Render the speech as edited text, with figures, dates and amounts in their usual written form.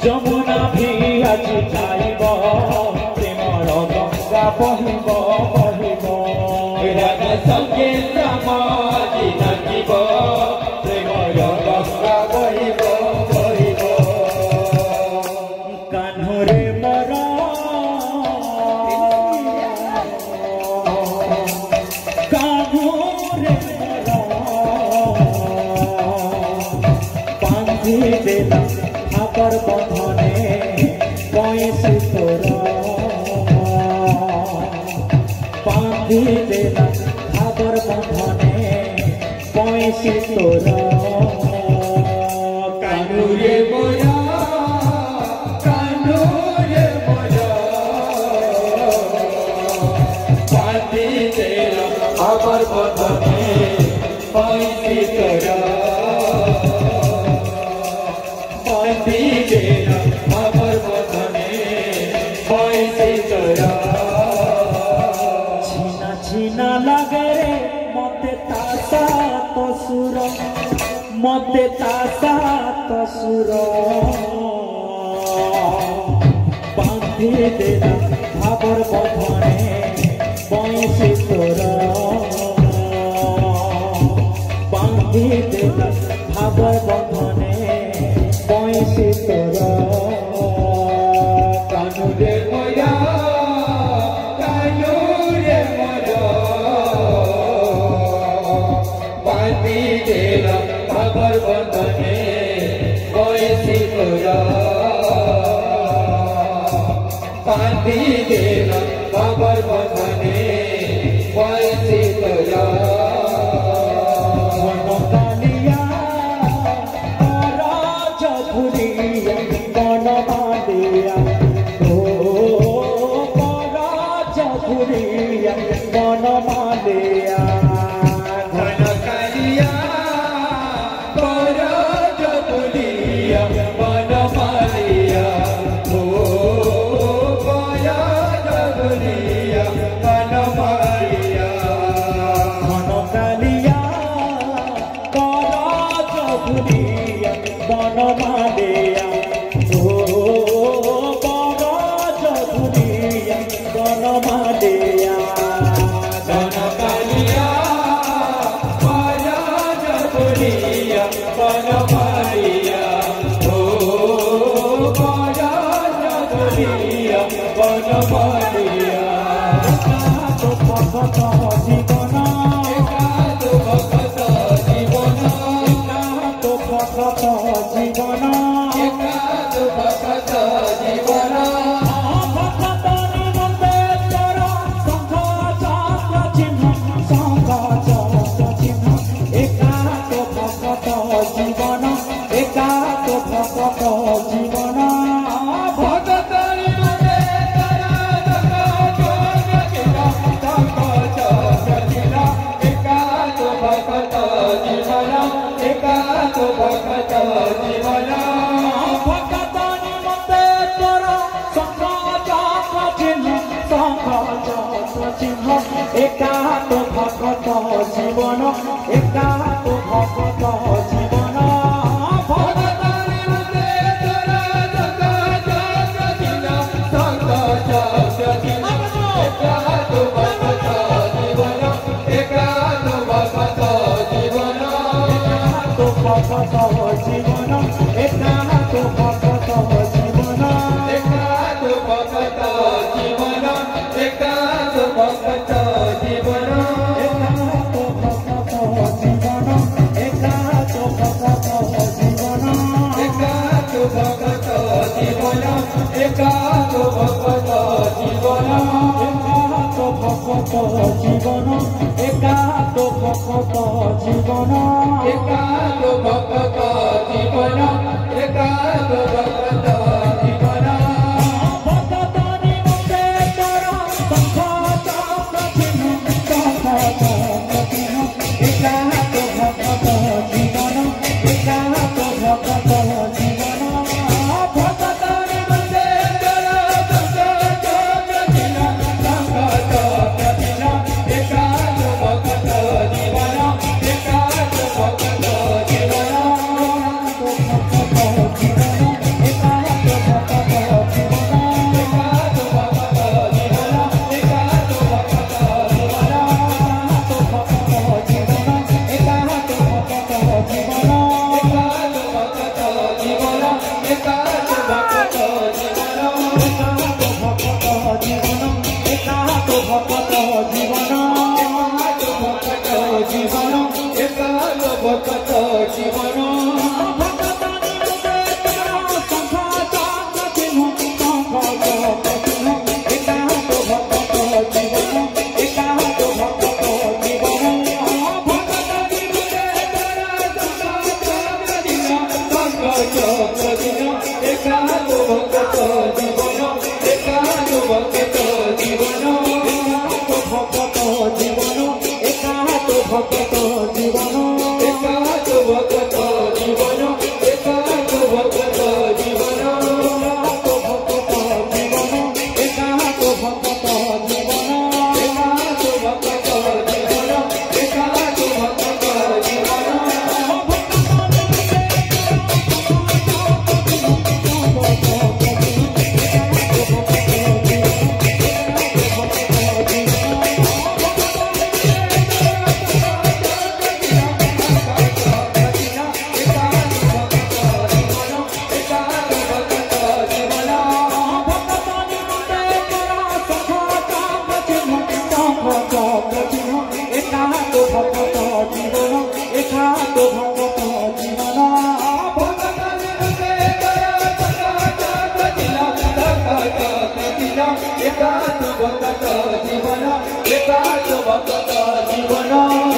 Jamuna V আজি যাইব প্রেমর গঙ্গা বহিব বহিব রাধা সঙ্গে শ্যাম আজি নাচিব প্রেমর গঙ্গা বহিব বহিব কানরে মর কানরে মর বাঁধি দেলা আবার বন্ধনে বয়সে তোর বাঁধি দেলা আবার বন্ধনে বয়সে তোর কানুরে মোরা কানুরে মোরা বাঁধি দেলা আবার বন্ধনে বয়সে তোরা বাঁধি দেলা আবার বন্ধনে বয়সে তোরা ছিনা ছিনা লাগে রে মতে তাসা তো সুর মতে তাসা তো সুর বাঁধি দেলা ভাবর বন্ধনে বয়সে তোর বাঁধি দেলা ভাবর বন্ধনে বয়সে তোর কানুরে মোরা কানুরে মোরা বাঁধি দেলা আবার বন্ধনে বয়সে তোরা বাঁধি দেলা আবার বন্ধনে বয়সে তোরা বনকালিয়া রাজপুরিয়া বনমালিয়া ও রাজপুরিয়া বনমালিয়া বনকালিয়া বনজপুরিয়া বনমালিয়া ও বনজপুরিয়া বনমালিয়া বনকালিয়া রাজপুরিয়া বনমালিয়া ও রাজপুরিয়া বনমালিয়া বনকালিয়া বনজপুরিয়া বনমালিয়া ও বনজপুরিয়া বনমালিয়া তো ভগত জীবন একাদু ভগত জীবন তো ভগত জীবন একাদু ভগত জীবন ভগত নিমন্তে তোর শঙ্খ চক্র চিহ্ন শঙ্খ চক্র চিহ্ন একা তো ভগত জীবন একা তো ভগত জীবন ভগত নিমন্তে একাদু ভগত জীবন একাদু ভগত জীবন ভগত নিমন্তে তোর শঙ্খ চক্র চিহ্ন শঙ্খ চক্র চিহ্ন একা তো ভগত জীবন একা তো ভগত জীবন ভগত নিমন্তে একাদু ভগত জীবন একাদু ভগত জীবন তো ভগত জীবন একা তো ভগত জীবন একাদু ভগত জীবন একাদু ভগত জীবন একা তো ভগত জীবন একা তো ভগত জীবন একাদু ভগত জীবন একাদু ভগত জীবন একা তো ভগত জীবন একা তো ভগত জীবন একাদু ভগত জীবন একাদু ভগত জীবন ভগত নিমন্তে তোর শঙ্খ চক্র চিহ্ন শঙ্খ চক্র চিহ্ন भक्त जीवन जीवन